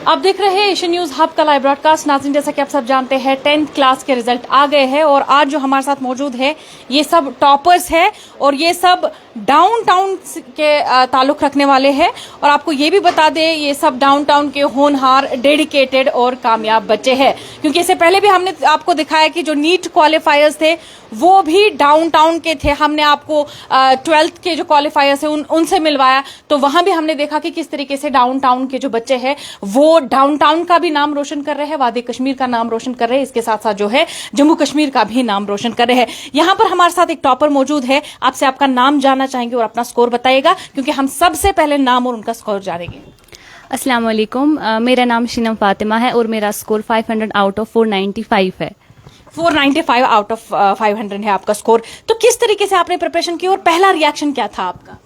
आप देख रहे हैं एशियन न्यूज हब का लाइव ब्रॉडकास्ट। नाज़रीन, जैसा कि आप सब जानते हैं 10th क्लास के रिजल्ट आ गए हैं और आज जो हमारे साथ मौजूद है ये सब टॉपर्स है और ये सब डाउनटाउन के ताल्लुक रखने वाले हैं। और आपको ये भी बता दें, ये सब डाउनटाउन के होनहार, डेडिकेटेड और कामयाब बच्चे हैं, क्योंकि इससे पहले भी हमने आपको दिखाया कि जो नीट क्वालिफायर्स थे वो भी डाउनटाउन के थे। हमने आपको 12th के जो क्वालिफायर्स हैं उनसे मिलवाया, तो वहां भी हमने देखा कि किस तरीके से डाउनटाउन के जो बच्चे हैं वो डाउनटाउन का भी नाम रोशन कर रहे हैं, वादी कश्मीर का नाम रोशन कर रहे हैं, इसके साथ साथ जो है जम्मू कश्मीर का भी नाम रोशन कर रहे हैं। यहां पर हमारे साथ एक टॉपर मौजूद है। आपसे आपका नाम जानना चाहेंगे और अपना स्कोर बताइएगा, क्योंकि हम सबसे पहले नाम और उनका स्कोर जानेंगे। अस्सलाम वालेकुम, मेरा नाम शिनम फातिमा है और मेरा स्कोर 500 आउट ऑफ 495 है। 495 आउट ऑफ 500 है आपका स्कोर। तो किस तरीके से आपने प्रिपरेशन की और पहला रिएक्शन क्या था आपका?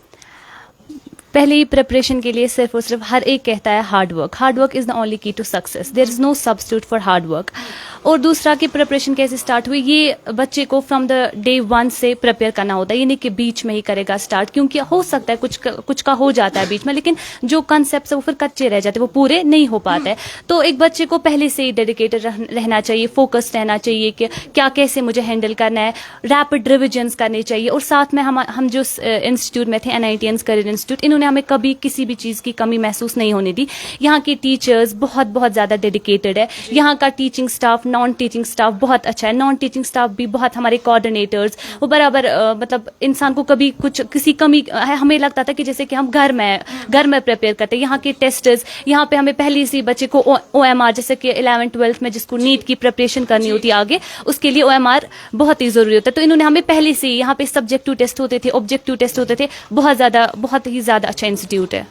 पहले प्रिपरेशन के लिए सिर्फ और सिर्फ हर एक कहता है hard work is the only key to success, there is no substitute for hard work. और दूसरा कि प्रिपरेशन कैसे स्टार्ट हुई, ये बच्चे को फ्रॉम द डे 1 से प्रिपेयर करना होता है, ये नहीं कि बीच में ही करेगा स्टार्ट, क्योंकि हो सकता है कुछ का हो जाता है बीच में, लेकिन जो कंसेप्ट है वो फिर कच्चे रह जाते हैं, वो पूरे नहीं हो पाते हैं। तो एक बच्चे को पहले से ही डेडिकेटेड रहना चाहिए, फोकस्ड रहना चाहिए कि क्या कैसे मुझे हैंडल करना है, रैपिड रिविजन्स करने चाहिए। और साथ में हम जो इंस्टीट्यूट में थे, NITians करियर इंस्टीट्यूट, इन्होंने हमें कभी किसी भी चीज की कमी महसूस नहीं होने दी। यहाँ के टीचर्स बहुत बहुत ज्यादा डेडिकेटेड है, यहाँ का teaching staff, non teaching staff बहुत अच्छा है, नॉन टीचिंग स्टाफ भी बहुत, हमारे कोऑर्डिनेटर्स वो बराबर मतलब इंसान को कभी कुछ किसी कमी हमें लगता था कि जैसे कि हम घर में प्रिपेयर करते हैं। यहाँ के टेस्टर्स, यहाँ पे हमें पहले से बच्चे को OMR, जैसे कि 11th 12th में जिसको नीट की प्रिपरेशन करनी होती है आगे, उसके लिए OMR बहुत ही जरूरी होता है। तो इन्होंने हमें पहले से यहाँ पे सब्जेक्टिव टेस्ट होते थे, ऑब्जेक्टिव टेस्ट होते थे, बहुत ही ज्यादा अच्छा इंस्टीट्यूट है।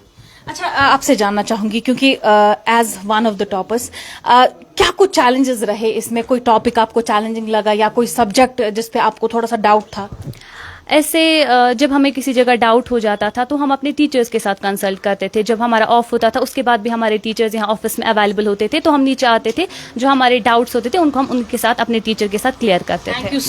अच्छा, आपसे जानना चाहूंगी, क्योंकि as one of the toppers क्या कुछ चैलेंजेस रहे इसमें? कोई टॉपिक आपको चैलेंजिंग लगा या कोई सब्जेक्ट जिस पे आपको थोड़ा सा डाउट था? ऐसे जब हमें किसी जगह डाउट हो जाता था तो हम अपने टीचर्स के साथ कंसल्ट करते थे। जब हमारा ऑफ होता था उसके बाद भी हमारे टीचर्स यहाँ ऑफिस में अवेलेबल होते थे, तो हम नीचे आते थे, जो हमारे डाउट्स होते थे उनको हम उनके साथ, अपने टीचर के साथ क्लियर करते थे। थैंक यू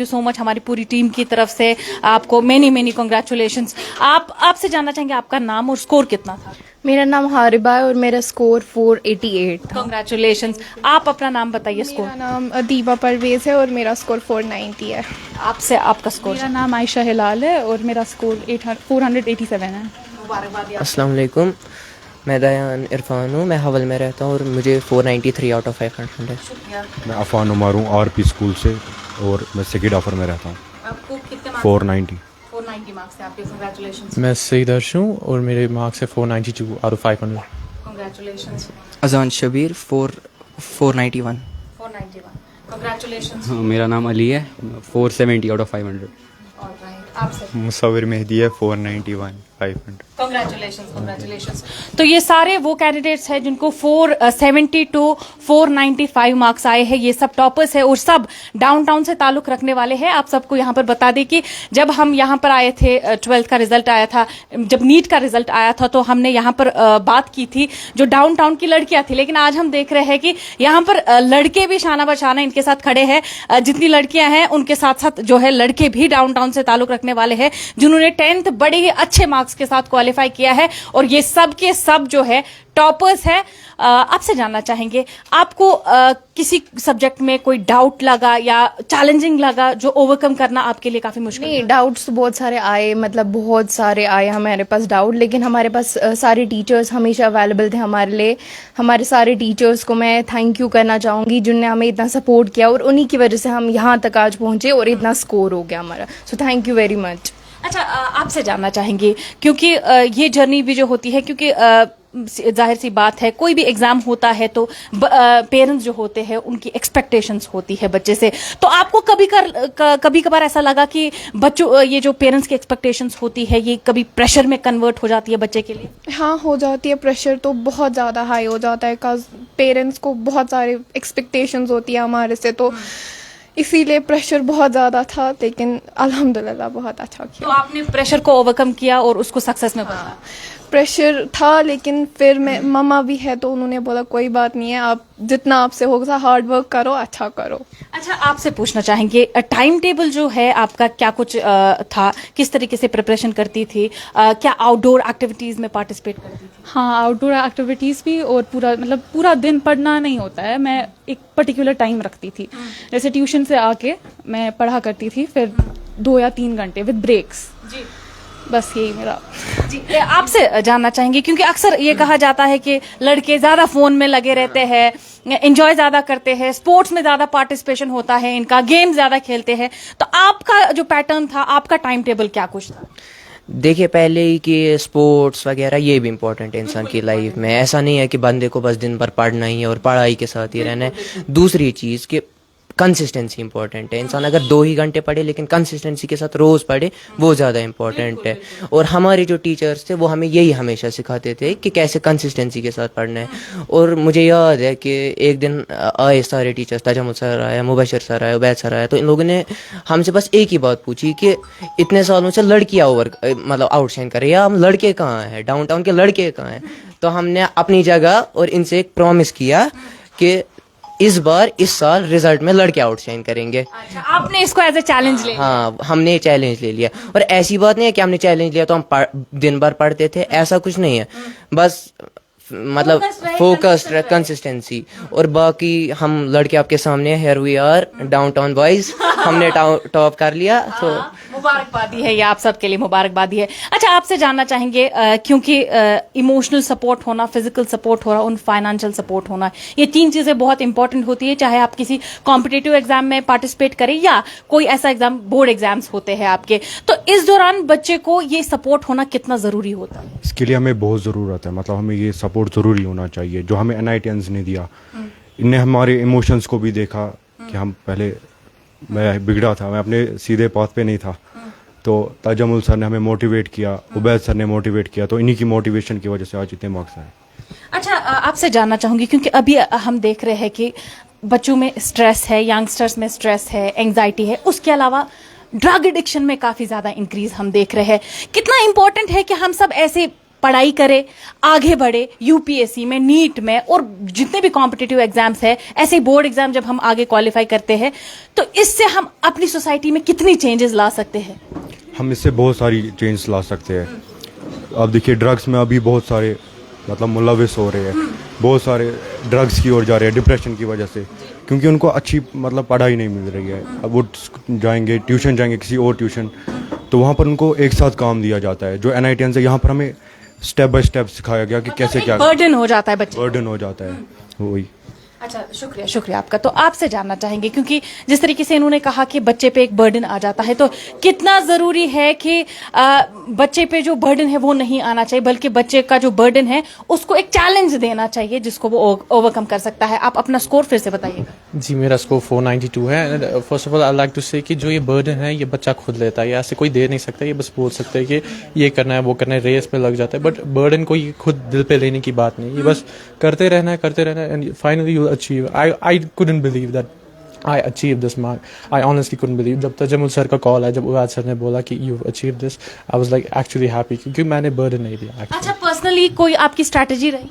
सो मच हमारी पूरी टीम की तरफ से आपको मेनी कॉन्ग्रेचुलेशंस। आपसे जानना चाहेंगे आपका नाम और स्कोर कितना था? मेरा नाम हारिबा है और मेरा स्कोर 488 था। कॉन्ग्रेचुलेशंस। आप अपना नाम बताइए। स्कोर? मेरा नाम दीपा परवेज है और मेरा स्कोर 490 है। आपसे आपका स्कोर? मेरा नाम आयशा हिलाल है और मेरा स्कोर 487 है। अस्सलाम वालेकुम, मैं दयान इरफान हूँ, मैं हवल में रहता हूँ और मुझे 493 आउट ऑफ 500 है। मैं अफान उमर हूँ RP स्कूल से और मैं सेकेंड ऑफर में रहता हूँ। आपको कितने मार्क्स? 490 मार्क्स है आपके। कांग्रेचुलेशंस। मैं सईद अर्श हूँ और मेरे मार्क्स है 492 आउट ऑफ 500। कांग्रेचुलेशंस। अजान शबीर 491। कांग्रेचुलेशंस। मेरा नाम अली है, 470 आउट ऑफ 500। आपसे? मुसव्विर मेहदी है 491 500। कांग्रेचुलेशंस। तो ये सारे वो कैंडिडेट्स हैं जिनको 470 to 495 मार्क्स आए हैं। ये सब टॉपर्स है और सब डाउनटाउन से ताल्लुक रखने वाले हैं। आप सबको यहाँ पर बता दें कि जब हम यहाँ पर आए थे, 12th का रिजल्ट आया था, जब नीट का रिजल्ट आया था, तो हमने यहाँ पर बात की थी जो डाउनटाउन की लड़कियां थी, लेकिन आज हम देख रहे हैं कि यहाँ पर लड़के भी शाना बशाना इनके साथ खड़े हैं। जितनी लड़कियां हैं उनके साथ साथ जो है लड़के भी डाउनटाउन से ताल्लुक रखने वाले हैं, जिन्होंने 10th बड़े ही अच्छे मार्क्स के साथ क्वालिफाई किया है और ये सब के सब जो है टॉपर्स है। आपसे जानना चाहेंगे, आपको किसी सब्जेक्ट में कोई डाउट लगा या चैलेंजिंग लगा जो ओवरकम करना आपके लिए काफी मुश्किल? नहीं, डाउट्स तो बहुत सारे आए, मतलब बहुत सारे आए हमारे पास डाउट, लेकिन हमारे पास सारे टीचर्स हमेशा अवेलेबल थे हमारे लिए। हमारे सारे टीचर्स को मैं थैंक यू करना चाहूँगी जिनने हमें इतना सपोर्ट किया और उन्हीं की वजह से हम यहाँ तक आज पहुँचे और इतना स्कोर हो गया हमारा। So thank you very much. अच्छा, आपसे जानना चाहेंगे, क्योंकि ये जर्नी भी जो होती है, क्योंकि जाहिर सी बात है कोई भी एग्जाम होता है तो पेरेंट्स जो होते हैं उनकी एक्सपेक्टेशंस होती है बच्चे से। तो आपको कभी कभार ऐसा लगा कि बच्चों, ये जो पेरेंट्स की एक्सपेक्टेशंस होती है, ये कभी प्रेशर में कन्वर्ट हो जाती है बच्चे के लिए? हाँ, हो जाती है। प्रेशर तो बहुत ज़्यादा हाई हो जाता है, बिकॉज पेरेंट्स को बहुत सारे एक्सपेक्टेशंस होती है हमारे से, तो इसीलिए प्रेशर बहुत ज़्यादा था, लेकिन अल्हम्दुलिल्लाह बहुत अच्छा किया। तो आपने प्रेशर को ओवरकम किया और उसको सक्सेस में बदला? प्रेशर था, लेकिन फिर मैं मम्मा भी है तो उन्होंने बोला कोई बात नहीं है, आप जितना आपसे होगा हार्ड वर्क करो, अच्छा करो। अच्छा, आपसे पूछना चाहेंगे टाइम टेबल जो है आपका क्या कुछ था, किस तरीके से प्रिपरेशन करती थी, क्या आउटडोर एक्टिविटीज में पार्टिसिपेट करती थी? हाँ, आउटडोर एक्टिविटीज़ भी, और पूरा दिन पढ़ना नहीं होता है, मैं एक पर्टिकुलर टाइम रखती थी। जैसे ट्यूशन से आके मैं पढ़ा करती थी, फिर 2 या 3 घंटे विद ब्रेक्स। जी, बस यही मेरा। जी, आपसे जानना चाहेंगे क्योंकि अक्सर ये कहा जाता है कि लड़के ज्यादा फोन में लगे रहते हैं, एंजॉय ज्यादा करते हैं, स्पोर्ट्स में ज्यादा पार्टिसिपेशन होता है इनका, गेम ज्यादा खेलते हैं, तो आपका जो पैटर्न था, आपका टाइम टेबल क्या कुछ था? देखिए, पहले ही कि स्पोर्ट्स वगैरह ये भी इम्पोर्टेंट है इंसान की लाइफ में। ऐसा नहीं है कि बंदे को बस दिन भर पढ़ना ही है और पढ़ाई के साथ ही रहना है। दूसरी चीज़ कि कंसिस्टेंसी इंपॉर्टेंट है। इंसान अगर 2 ही घंटे पढ़े लेकिन कंसिस्टेंसी के साथ रोज़ पढ़े, वो ज़्यादा इंपॉर्टेंट है। और हमारे जो टीचर्स थे वो हमें यही हमेशा सिखाते थे कि कैसे कंसिस्टेंसी के साथ पढ़ना है। और मुझे याद है कि एक दिन आए सारे टीचर्स, तजम्मुल सर आया, मुबशर सर आया, उबैद सर आया, तो इन लोगों ने हमसे बस एक ही बात पूछी कि इतने सालों से लड़कियाँ आउटशाइन कर रही है, हम लड़के कहाँ हैं, डाउनटाउन के लड़के कहाँ हैं? तो हमने अपनी जगह और इनसे एक प्रॉमिस किया कि इस साल रिजल्ट में लड़के आउटशाइन करेंगे। अच्छा, आपने इसको एज ए चैलेंज ले? हाँ, हमने चैलेंज ले लिया। और ऐसी बात नहीं है कि हमने चैलेंज लिया तो हम दिन भर पढ़ते थे, ऐसा कुछ नहीं है। बस मतलब फोकस्ड, कंसिस्टेंसी। और बाकी हम लड़के आपके सामने, here we are, downtown boys, हमने टॉप कर लिया। तो मुबारकबादी है, ये आप सबके लिए मुबारकबादी है। अच्छा, आपसे जानना चाहेंगे क्योंकि इमोशनल सपोर्ट होना, फिजिकल सपोर्ट होना और फाइनेंशियल सपोर्ट होना, ये 3 चीजें बहुत इंपॉर्टेंट होती है, चाहे आप किसी कॉम्पिटिटिव एग्जाम में पार्टिसिपेट करें या कोई ऐसा एग्जाम, बोर्ड एग्जाम्स होते हैं आपके, तो इस दौरान बच्चे को ये सपोर्ट होना कितना जरूरी होता है? इसके लिए हमें बहुत ज़रूरत है, मतलब हमें ये सपोर्ट ज़रूरी होना चाहिए जो हमें NITians ने दिया। इनने हमारे इमोशंस को भी देखा कि हम पहले, मैं बिगड़ा था, मैं अपने सीधे पाथ पे नहीं था, तो तजम्मुल सर ने हमें मोटिवेट किया, उबैद सर ने मोटिवेट किया, तो इन्हीं की मोटिवेशन की वजह से आज इतने मार्क्स आए। अच्छा, आपसे जानना चाहूंगी क्योंकि अभी हम देख रहे हैं कि बच्चों में स्ट्रेस है, यंगस्टर्स में स्ट्रेस है, एंग्जाइटी है, उसके अलावा ड्रग एडिक्शन में काफी ज्यादा इंक्रीज हम देख रहे हैं। कितना इंपॉर्टेंट है कि हम सब ऐसे पढ़ाई करें, आगे बढ़े, UPSC में, नीट में और जितने भी कॉम्पिटिटिव एग्जाम्स है, ऐसे बोर्ड एग्जाम जब हम आगे क्वालिफाई करते हैं, तो इससे हम अपनी सोसाइटी में कितनी चेंजेस ला सकते हैं? हम इससे बहुत सारी चेंज ला सकते हैं। अब देखिए, ड्रग्स में अभी बहुत सारे मतलब मुलविस हो रहे हैं, बहुत सारे ड्रग्स की ओर जा रहे हैं डिप्रेशन की वजह से, क्योंकि उनको अच्छी मतलब पढ़ाई नहीं मिल रही है। अब वो जाएंगे ट्यूशन, जाएंगे किसी और ट्यूशन, तो वहाँ पर उनको एक साथ काम दिया जाता है। जो NITians है, यहाँ पर हमें स्टेप बाय स्टेप सिखाया गया कि कैसे क्या बर्डन हो जाता है बच्चे, बर्डन हो जाता है वही। अच्छा, शुक्रिया आपका। तो आपसे जानना चाहेंगे क्योंकि जिस तरीके से इन्होंने कहा कि बच्चे पे एक बर्डन आ जाता है, तो कितना जरूरी है कि बच्चे पे जो बर्डन है वो नहीं आना चाहिए, बल्कि बच्चे का जो बर्डन है उसको एक चैलेंज देना चाहिए जिसको वो ओवरकम कर सकता है। आप अपना स्कोर फिर से बताइएगा। जी, मेरा स्कोर 492 है। First of all I like to say कि जो ये बर्डन है ये बच्चा खुद लेता है, ये ऐसे कोई दे नहीं सकता, ये बस बोल सकता है कि ये करना है, वो करना है, रेस में लग जाता है, बट बर्डन को ये खुद दिल पे लेने की बात नहीं, ये बस करते रहना है, and finally you achieve. I couldn't believe that I achieved this mark. I honestly couldn't believe. जब तजम्मुल सर का कॉल आया, जब उबैद सर ने बोला कि you achieved this, I was like actually happy क्योंकि मैंने burden नहीं दिया। अच्छा, पर्सनली कोई आपकी स्ट्रैटेजी रही?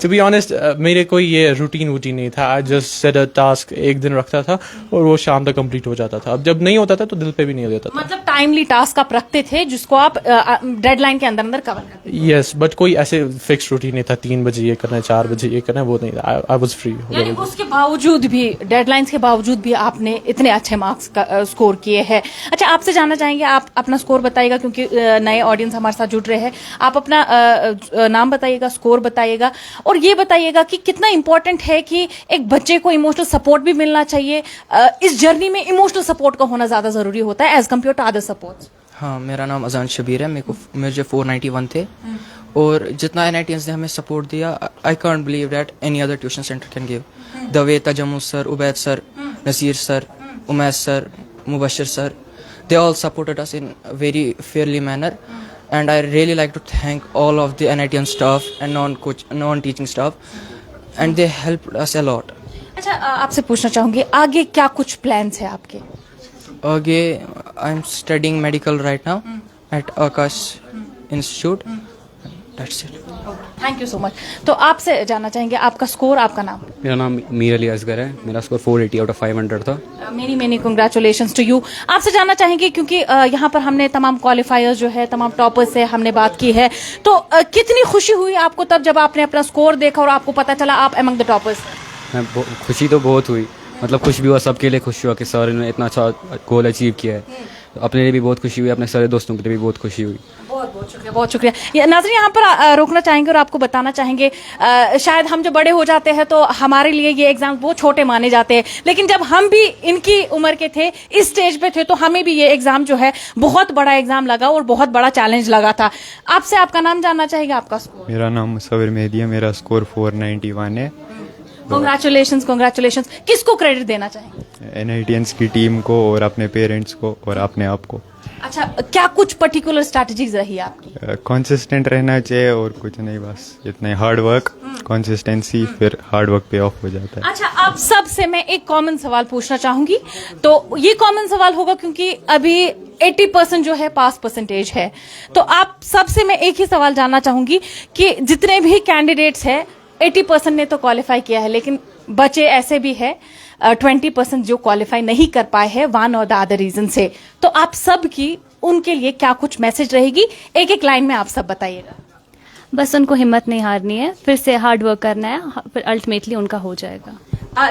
To be honest, मेरे कोई ये रूटीन नहीं था। I just set a task, एक दिन रखता था और वो शाम तक कंप्लीट हो जाता था। अब जब नहीं होता था तो दिल पे भी नहीं लेता था। मतलब टाइमली टास्क आप रखते थे जिसको आप डेडलाइन के अंदर कवर करते थे? Yes, बट कोई ऐसे फिक्स रूटीन नहीं था, 3 बजे ये करना है, 4 बजे ये करना है, वो नहीं था। I was free। यानी उसके बावजूद भी, डेडलाइंस के बावजूद भी आपने इतने अच्छे मार्क्स स्कोर किए हैं। अच्छा, आपसे जानना चाहेंगे, आप अपना स्कोर बताइएगा क्योंकि नए ऑडियंस हमारे साथ जुड़ रहे हैं। आप अपना नाम बताइएगा, स्कोर बताइएगा और ये बताइएगा कि कितना इंपॉर्टेंट है कि एक बच्चे को इमोशनल सपोर्ट भी मिलना चाहिए। इस जर्नी में इमोशनल सपोर्ट का होना ज्यादा जरूरी होता है as compare to other supports. हाँ, मेरा नाम अजान शबीर है। मुझे 491 थे और जितना NITians ने हमें सपोर्ट दिया, I can't believe that any other tuition centre can give the way Tajammul sir, Ubaid sir, Naseer sir, Umaid sir, Mubashar sir, they all supported us in a very fairly manner. And I really like to thank all of the NITian staff and non-teaching staff, and they helped us a lot. अच्छा, आपसे पूछना चाहूंगी, आगे क्या कुछ plans है आपके? आगे I'm studying medical right now at Akash institute, that's it. Thank you so much. तो आपसे जानना चाहेंगे आपका स्कोर, आपका नाम। मेरा नाम मीर अली असगर है, मेरा स्कोर 480 आउट ऑफ 500 था। Many many congratulations to you. आपसे जानना चाहेंगे क्योंकि यहाँ पर हमने तमाम क्वालिफायर्स जो है, तमाम टॉपर्स से हमने बात की है, तो कितनी खुशी हुई आपको तब जब आपने अपना स्कोर देखा और आपको पता चला आप अमंग द टॉपर्स? खुशी तो बहुत हुई, मतलब खुश भी हुआ, सबके लिए खुश हुआ कि सर ने इतना अच्छा गोल अचीव किया है। तो अपने लिए भी बहुत खुशी हुई, अपने सारे दोस्तों के लिए भी बहुत खुशी हुई। बहुत बहुत शुक्रिया, बहुत शुक्रिया। नाज़रीन, यहाँ पर रोकना चाहेंगे और आपको बताना चाहेंगे, शायद हम जब बड़े हो जाते हैं तो हमारे लिए ये एग्जाम बहुत छोटे माने जाते हैं, लेकिन जब हम भी इनकी उम्र के थे, इस स्टेज पे थे, तो हमें भी ये एग्जाम जो है बहुत बड़ा एग्जाम लगा और बहुत बड़ा चैलेंज लगा था। आपसे आपका नाम जानना चाहेंगे, आपका स्कोर? मेरा नाम मुसव्विर मेहदी है, मेरा स्कोर 491 है। Congratulations, congratulations. किसको क्रेडिट देना चाहेंगे? NITians की टीम को और अपने पेरेंट्स को और अपने आप को। अच्छा, क्या कुछ पर्टिकुलर स्ट्रैटेजीज रही आपकी? कंसिस्टेंट रहना चाहिए और कुछ नहीं, बस इतना ही। हार्ड वर्क, कंसिस्टेंसी, फिर हार्ड वर्क पे ऑफ हो जाता है। अच्छा, आप सब से मैं एक कॉमन सवाल पूछना चाहूंगी। तो ये कॉमन सवाल होगा क्योंकि अभी 80% जो है पास परसेंटेज है, तो आप सबसे मैं एक ही सवाल जानना चाहूंगी कि जितने भी कैंडिडेट्स हैं, 80% ने तो क्वालिफाई किया है, लेकिन बचे ऐसे भी है 20% जो क्वालिफाई नहीं कर पाए हैं वन और द अदर रीजन से। तो आप सब की उनके लिए क्या कुछ मैसेज रहेगी? एक एक लाइन में आप सब बताइएगा। बस उनको हिम्मत नहीं हारनी है, फिर से हार्ड वर्क करना है, फिर अल्टीमेटली उनका हो जाएगा।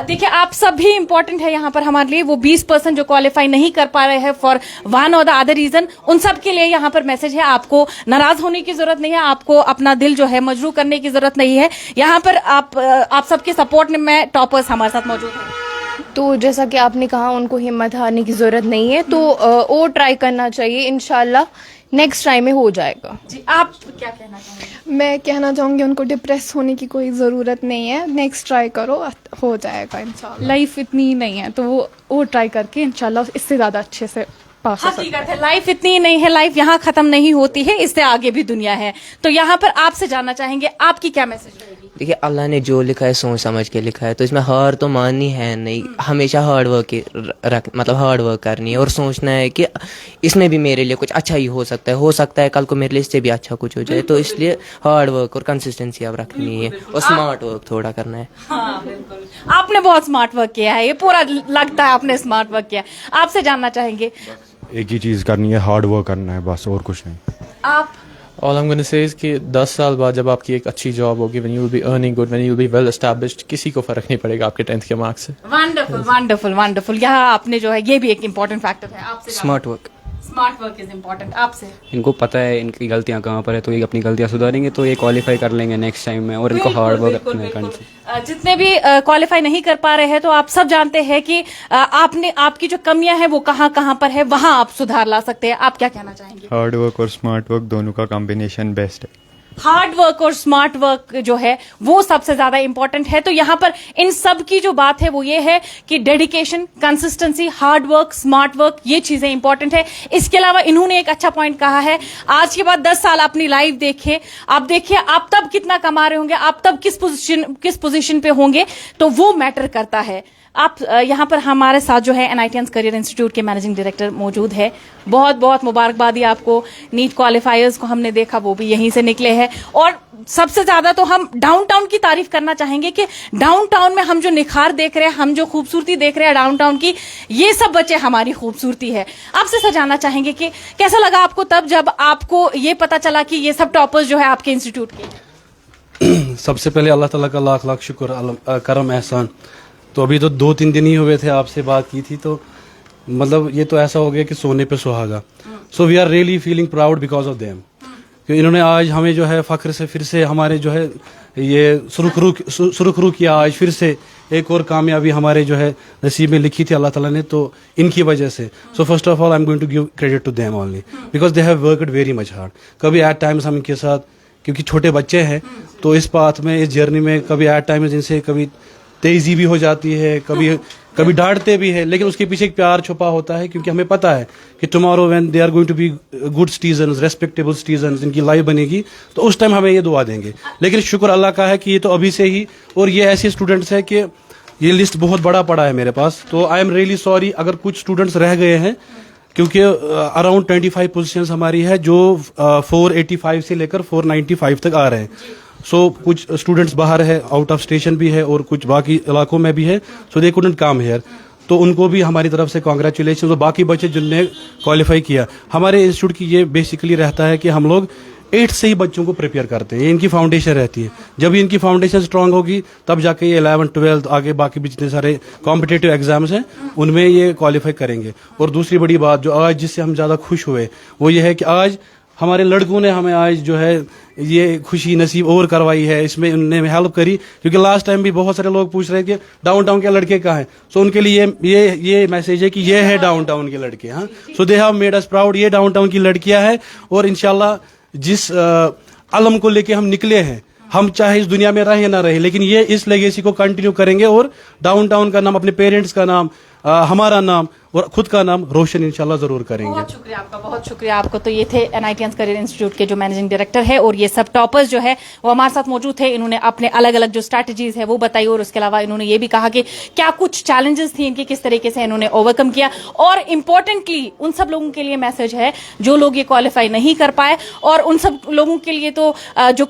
देखिए, आप सब भी इंपॉर्टेंट है यहाँ पर हमारे लिए। वो 20% जो क्वालिफाई नहीं कर पा रहे हैं फॉर वन और द अदर रीजन, उन सब के लिए यहाँ पर मैसेज है। आपको नाराज होने की जरूरत नहीं है, आपको अपना दिल जो है मजरू करने की जरूरत नहीं है। यहाँ पर आप सबके सपोर्ट में टॉपर्स हमारे साथ मौजूद हैं। तो जैसा कि आपने कहा, उनको हिम्मत हारने की ज़रूरत नहीं है, तो और ट्राई करना चाहिए। इंशाल्लाह नेक्स्ट टाइम में हो जाएगा। जी, आप क्या कहना चाहेंगे? मैं कहना चाहूँगी उनको डिप्रेस होने की कोई ज़रूरत नहीं है, नेक्स्ट ट्राई करो, हो जाएगा इंशाल्लाह। लाइफ इतनी नहीं है, तो वो ट्राई करके इंशाल्लाह इससे ज़्यादा अच्छे से पास हो सकते हैं। हकीकत है, लाइफ इतनी नहीं है, लाइफ यहाँ खत्म नहीं होती है, इससे आगे भी दुनिया है। तो यहाँ पर आपसे जानना चाहेंगे, आपकी क्या मैसेज रहेगी? देखिए, अल्लाह ने जो लिखा है सोच समझ के लिखा है, तो इसमें हार तो माननी है नहीं। हमेशा हार्ड वर्क मतलब हार्ड वर्क करनी है और सोचना है कि इसमें भी मेरे लिए कुछ अच्छा ही हो सकता है कल को मेरे लिए इससे भी अच्छा कुछ हो जाए। तो इसलिए हार्ड वर्क और कंसिस्टेंसी अब रखनी है और स्मार्ट वर्क थोड़ा करना है। हाँ, बिल्कुल, आपने बहुत स्मार्ट वर्क किया है, ये पूरा लगता है आपने स्मार्ट वर्क किया। आपसे जानना चाहेंगे, एक ही चीज़ करनी है, हार्ड वर्क करना है, बस और कुछ नहीं। आप? All I'm going to say is कि 10 साल बाद जब आपकी एक अच्छी जॉब होगी, when you will be earning good, when you will be well established, किसी को फर्क नहीं पड़ेगा आपके 10th के मार्क्स से। Wonderful, wonderful, wonderful. यहाँ आपने जो है, ये भी एक इम्पोर्टेंट फैक्टर है। आपसे smart work, smart work is important. आपसे? इनको पता है इनकी गलतियाँ कहाँ पर है, तो ये अपनी गलतियाँ सुधारेंगे तो ये क्वालिफाई कर लेंगे नेक्स्ट टाइम में, और इनको हार्ड वर्क करना चाहिए। जितने भी क्वालिफाई नहीं कर पा रहे हैं, तो आप सब जानते हैं कि आपकी जो कमियां हैं वो कहाँ कहाँ पर है, वहां आप सुधार ला सकते हैं। आप क्या कहना चाहेंगे? हार्ड वर्क और स्मार्ट वर्क दोनों का कॉम्बिनेशन बेस्ट है। हार्ड वर्क और स्मार्ट वर्क जो है वो सबसे ज्यादा इंपॉर्टेंट है। तो यहाँ पर इन सब की जो बात है वो ये है कि dedication, consistency, hard work, smart work, ये चीजें इंपॉर्टेंट है। इसके अलावा इन्होंने एक अच्छा पॉइंट कहा है, आज के बाद 10 साल अपनी लाइफ देखिए, आप तब कितना कमा रहे होंगे, आप तब किस पोजीशन पे होंगे, तो वो मैटर करता है। आप यहाँ पर हमारे साथ जो है NITians करियर इंस्टीट्यूट के मैनेजिंग डायरेक्टर मौजूद है। बहुत बहुत मुबारकबादी आपको। नीट क्वालिफायर्स को हमने देखा, वो भी यहीं से निकले हैं। और सबसे ज्यादा तो हम डाउनटाउन की तारीफ करना चाहेंगे कि डाउनटाउन में हम जो निखार देख रहे हैं, हम जो खूबसूरती देख रहे हैं डाउनटाउन की, ये सब बच्चे हमारी खूबसूरती है। आपसे सर जानना चाहेंगे कि कैसा लगा आपको तब जब आपको ये पता चला कि ये सब टॉपर्स जो है आपके इंस्टीट्यूट के? सबसे पहले अल्लाह ताला का लाख लाख शुक्र, करम एहसान। तो अभी तो 2-3 दिन ही हुए थे, आपसे बात की थी, तो मतलब ये तो ऐसा हो गया कि सोने पे सुहागा। So we are really feeling proud because of them. इन्होंने आज हमें जो है फख्र से फिर से हमारे जो है ये सुरखरू किया। आज फिर से एक और कामयाबी हमारे जो है नसीब में लिखी थी अल्लाह ताला ने, तो इनकी वजह से। So first of all I am going to give credit to them only because they have worked very much hard. कभी एट टाइम्स हम इनके साथ, क्योंकि छोटे बच्चे हैं, तो इस पाथ में, इस जर्नी में कभी एट टाइम्स इनसे कभी तेजी भी हो जाती है, कभी डांटते भी है, लेकिन उसके पीछे एक प्यार छुपा होता है, क्योंकि हमें पता है कि tomorrow when they are going to be good citizens, respectable citizens, इनकी लाइफ बनेगी, तो उस टाइम हमें ये दुआ देंगे। लेकिन शुक्र अल्लाह का है कि ये तो अभी से ही, और ये ऐसे स्टूडेंट्स हैं कि ये लिस्ट बहुत बड़ा पड़ा है मेरे पास। तो आई एम रियली सॉरी अगर कुछ स्टूडेंट्स रह गए हैं, क्योंकि अराउंड 25 पोजीशंस हमारी है जो 485 से लेकर 495 तक आ रहे हैं. सो कुछ स्टूडेंट्स बाहर है, आउट ऑफ स्टेशन भी है और कुछ बाकी इलाकों में भी है. सो दे कुडंट कम हियर. तो उनको भी हमारी तरफ से कांग्रेचुलेशन. और बाकी बच्चे जिनने क्वालिफाई किया, हमारे इंस्टीट्यूट की ये बेसिकली रहता है कि हम लोग 8 से ही बच्चों को प्रिपेयर करते हैं. ये इनकी फाउंडेशन रहती है. जब इनकी फाउंडेशन स्ट्रांग होगी तब जाके ये 11th 12th आगे बाकी भी जितने सारे कॉम्पिटिटिव एग्जाम्स हैं उनमें ये क्वालिफाई करेंगे. और दूसरी बड़ी बात जो आज जिससे हम ज़्यादा खुश हुए वो ये है कि आज हमारे लड़कों ने हमें आज जो है ये खुशी नसीब और करवाई है. इसमें उन्होंने हेल्प करी, क्योंकि लास्ट टाइम भी बहुत सारे लोग पूछ रहे थे कि डाउनटाउन के लड़के कहाँ हैं. सो उनके लिए ये मैसेज है कि ये है डाउनटाउन के लड़के. हाँ, so they have made us proud. ये डाउनटाउन की लड़कियां हैं. और इंशाल्लाह जिस अलम को लेके हम निकले हैं, हम चाहे इस दुनिया में रहे ना रहे, लेकिन ये इस लेगेसी को कंटिन्यू करेंगे और डाउनटाउन का नाम, अपने पेरेंट्स का नाम, हमारा नाम और खुद का नाम रोशन इंशाल्लाह जरूर करेंगे. बहुत शुक्रिया आपका, बहुत शुक्रिया आपको. तो ये थे NITians करियर इंस्टीट्यूट के जो मैनेजिंग डायरेक्टर है और ये सब टॉपर्स जो है वो हमारे साथ मौजूद थे. इन्होंने अपने अलग अलग जो स्ट्रैटेजीज है वो बताई और उसके अलावा इन्होंने ये भी कहा कि क्या कुछ चैलेंजेस थी इनके, किस तरीके से इन्होंने ओवरकम किया. और इंपॉर्टेंटली उन सब लोगों के लिए मैसेज है जो लोग ये क्वालिफाई नहीं कर पाए, और उन सब लोगों के लिए तो जो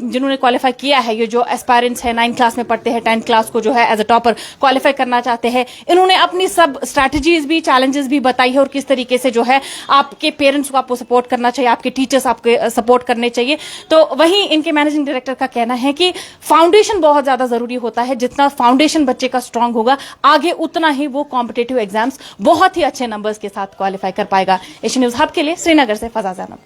जिन्होंने क्वालिफाई किया है, ये जो एस्पायरेंट्स है 9th क्लास में पढ़ते हैं, 10th क्लास को जो है एज अ टॉपर क्वालिफाई करना चाहते हैं, इन्होंने अपनी सब स्ट्रैटेजीज भी, चैलेंजेस भी बताई है और किस तरीके से जो है आपके पेरेंट्स को आपको सपोर्ट करना चाहिए, आपके टीचर्स आपके सपोर्ट करने चाहिए. तो वहीं इनके मैनेजिंग डायरेक्टर का कहना है कि फाउंडेशन बहुत ज्यादा जरूरी होता है. जितना फाउंडेशन बच्चे का स्ट्रांग होगा आगे उतना ही वो कॉम्पिटिटिव एग्जाम्स बहुत ही अच्छे नंबर्स के साथ क्वालिफाई कर पाएगा. एशियन न्यूज हब के लिए श्रीनगर से फजा ज़ैनब.